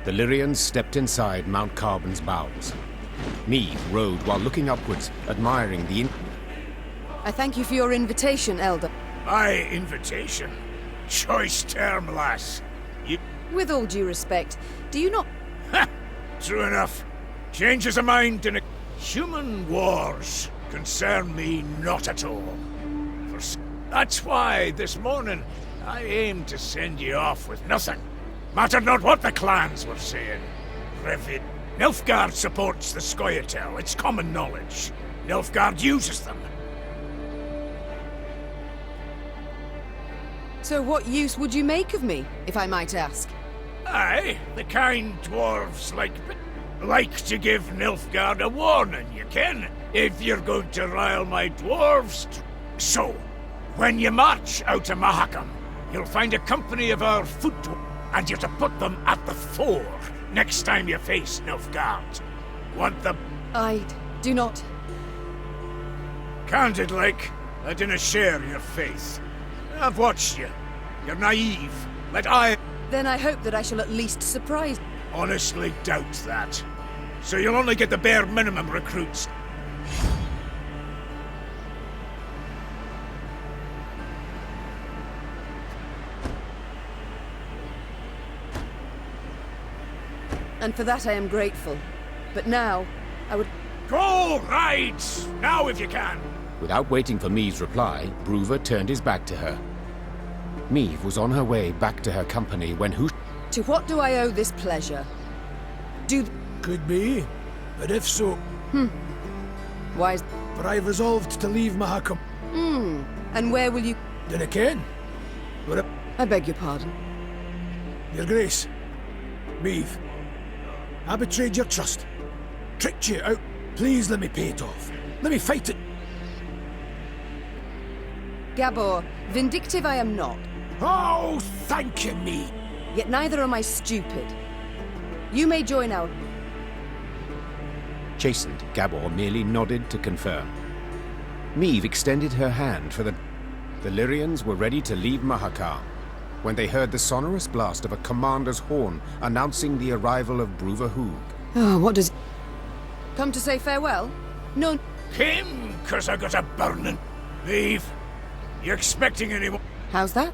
The Lyrians stepped inside Mount Carbon's bowels. Meave rode while looking upwards, admiring the... I thank you for your invitation, Elder. My invitation? Choice term, lass. You... With all due respect, do you not... Ha! True enough. Changes of mind in a... Human wars concern me not at all. That's why, this morning, I aimed to send you off with nothing. Mattered not what the clans were saying. Revid. Nilfgaard supports the Scoia'tael, it's common knowledge. Nilfgaard uses them. So what use would you make of me, if I might ask? Aye, the kind dwarves like to give Nilfgaard a warning, you ken, if you're going to rile my dwarves. So, when you march out of Mahakam, you'll find a company of our foot dwarves, and you're to put them at the fore next time you face Nilfgaard. Want the... I do not... Candid like, I dinna share your faith. I've watched you. You're naive. Then I hope that I shall at least surprise... Honestly doubt that. So you'll only get the bare minimum recruits. And for that I am grateful. But now, I would... Go ride! Now if you can! Without waiting for Meave's reply, Bruver turned his back to her. Meave was on her way back to her company when who... To what do I owe this pleasure? Could be, but if so... Why is... But I've resolved to leave Mahakam. And where will you... Dinna ken? But I beg your pardon. Your Grace, Meave, I betrayed your trust. Tricked you out. Please let me pay it off. Let me fight it. Gabor, vindictive I am not. Oh, thank you, Meave. Yet neither am I stupid. You may join our... Chastened, Gabor merely nodded to confirm. Meave extended her hand for the... The Lyrians were ready to leave Mahakam when they heard the sonorous blast of a commander's horn announcing the arrival of Bruver Hoog. Oh, what does... Come to say farewell? No... Came, 'cause I got a burning. Meave, you expecting anyone? How's that?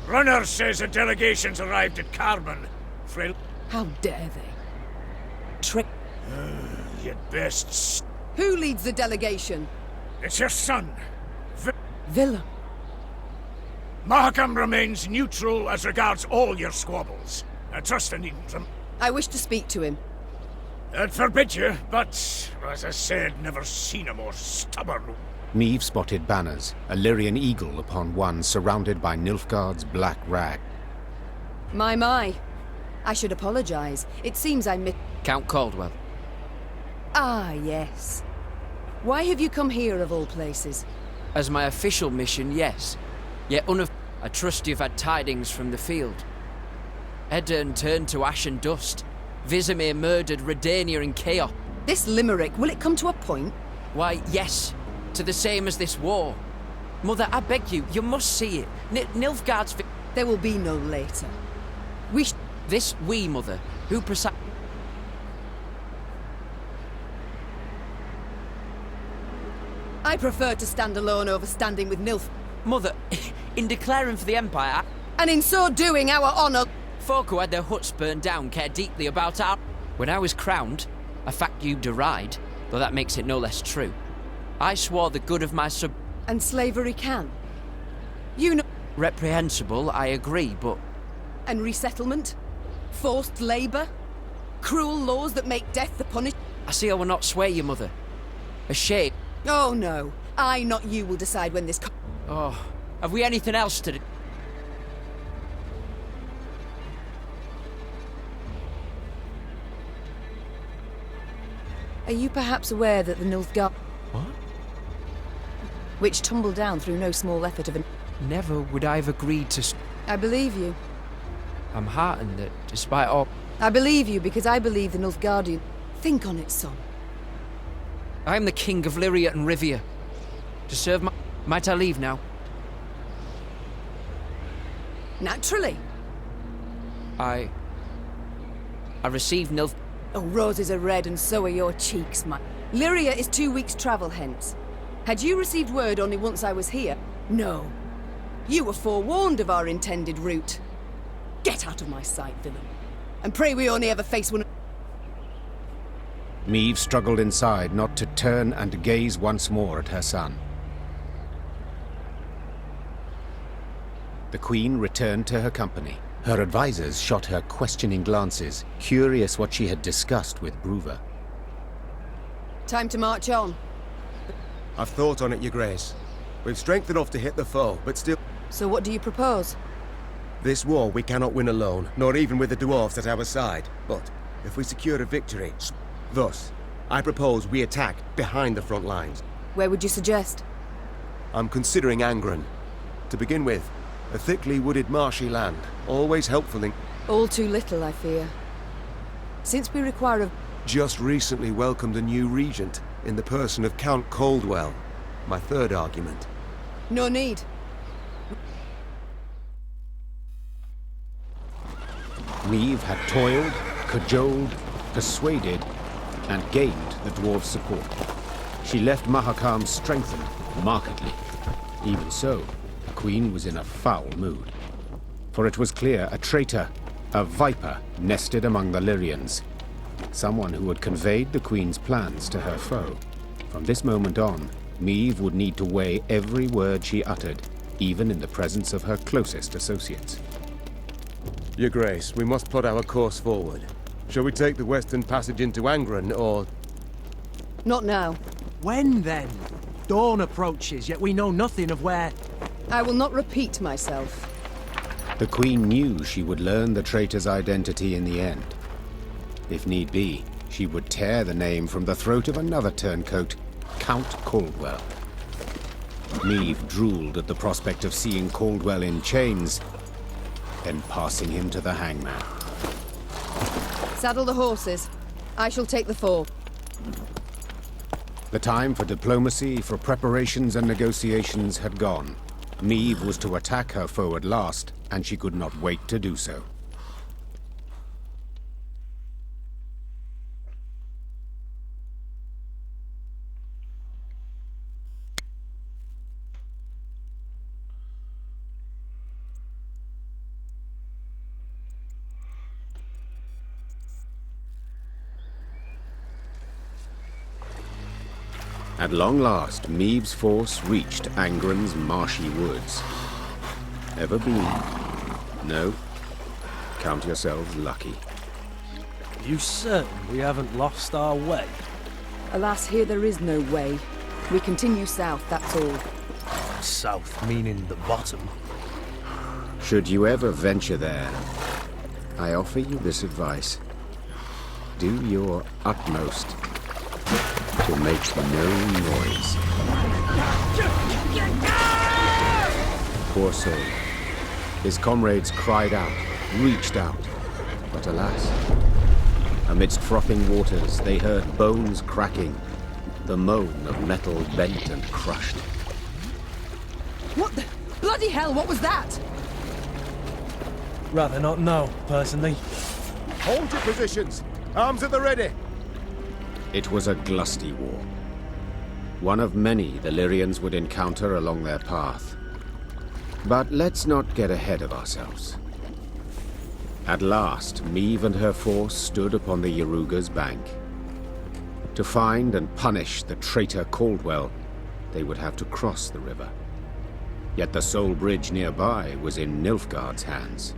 Runner says a delegation's arrived at Carbon. Frail... How dare they? Trick... You'd best... Who leads the delegation? It's your son. Villa. Mahakam remains neutral as regards all your squabbles. I trust I needn't from... I wish to speak to him. I'd forbid you, but, as I said, never seen a more stubborn... Meave spotted banners, a Lyrian eagle upon one surrounded by Nilfgaard's black rag. My. I should apologize. It seems I Count Caldwell. Ah, yes. Why have you come here, of all places? As my official mission, yes. Yet I trust you've had tidings from the field. Edirn turned to ash and dust. Vizimir murdered Redania in chaos. This limerick, will it come to a point? Why, yes. To the same as this war. Mother, I beg you, you must see it. Nilfgaard's... There will be no later. This we, Mother, who precise... I prefer to stand alone over standing with Nilf... Mother, in declaring for the Empire... And in so doing, our honor... Folk who had their huts burned down care deeply about our... When I was crowned, a fact you deride, though that makes it no less true, I swore the good of my sub... And slavery can. You know... Reprehensible, I agree, but... And resettlement? Forced labour? Cruel laws that make death the punish... I see I will not sway you, Mother. A shame. Oh no. I, not you, will decide when this... Oh, have we anything else to do? Are you perhaps aware that the Nilfgaard... What? Which tumbled down through no small effort of an... Never would I have agreed to... I believe you. I'm heartened that, despite all... I believe you because I believe the Nilfgaardian... Think on it, son. I am the king of Lyria and Rivia. To serve my... Might I leave now? Naturally. I I received no... Oh, roses are red and so are your cheeks, my... Lyria is 2 weeks' travel hence. Had you received word only once I was here? No. You were forewarned of our intended route. Get out of my sight, villain. And pray we only ever face one... Maeve struggled inside not to turn and gaze once more at her son. The Queen returned to her company. Her advisors shot her questioning glances, curious what she had discussed with Bruva. Time to march on. I've thought on it, Your Grace. We've strength enough to hit the foe, but still... So what do you propose? This war we cannot win alone, nor even with the dwarves at our side. But if we secure a victory... Thus, I propose we attack behind the front lines. Where would you suggest? I'm considering Angren. To begin with, a thickly wooded marshy land, always helpful in... All too little, I fear. Since we require a... Just recently welcomed a new regent, in the person of Count Coldwell. My third argument. No need. Maeve had toiled, cajoled, persuaded, and gained the dwarves' support. She left Mahakam strengthened, markedly. Even so, the Queen was in a foul mood. For it was clear a traitor, a viper, nested among the Lyrians. Someone who had conveyed the Queen's plans to her foe. From this moment on, Maeve would need to weigh every word she uttered, even in the presence of her closest associates. Your Grace, we must plot our course forward. Shall we take the western passage into Angren, or... Not now. When, then? Dawn approaches, yet we know nothing of where... I will not repeat myself. The Queen knew she would learn the traitor's identity in the end. If need be, she would tear the name from the throat of another turncoat, Count Coldwell. Maeve drooled at the prospect of seeing Coldwell in chains, then passing him to the hangman. Saddle the horses. I shall take the fore. The time for diplomacy, for preparations and negotiations had gone. Maeve was to attack her foe at last, and she could not wait to do so. At long last, Maeve's force reached Angren's marshy woods. Ever been? No? Count yourselves lucky. You certain we haven't lost our way? Alas, here there is no way. We continue south, that's all. South meaning the bottom. Should you ever venture there, I offer you this advice. Do your utmost to make no noise. Poor soul. His comrades cried out, reached out, but alas, amidst frothing waters they heard bones cracking, the moan of metal bent and crushed. What the... bloody hell, what was that? Rather not know, personally. Hold your positions! Arms at the ready! It was a glusty war. One of many the Lyrians would encounter along their path. But let's not get ahead of ourselves. At last, Maeve and her force stood upon the Yaruga's bank. To find and punish the traitor Caldwell, they would have to cross the river. Yet the sole bridge nearby was in Nilfgaard's hands.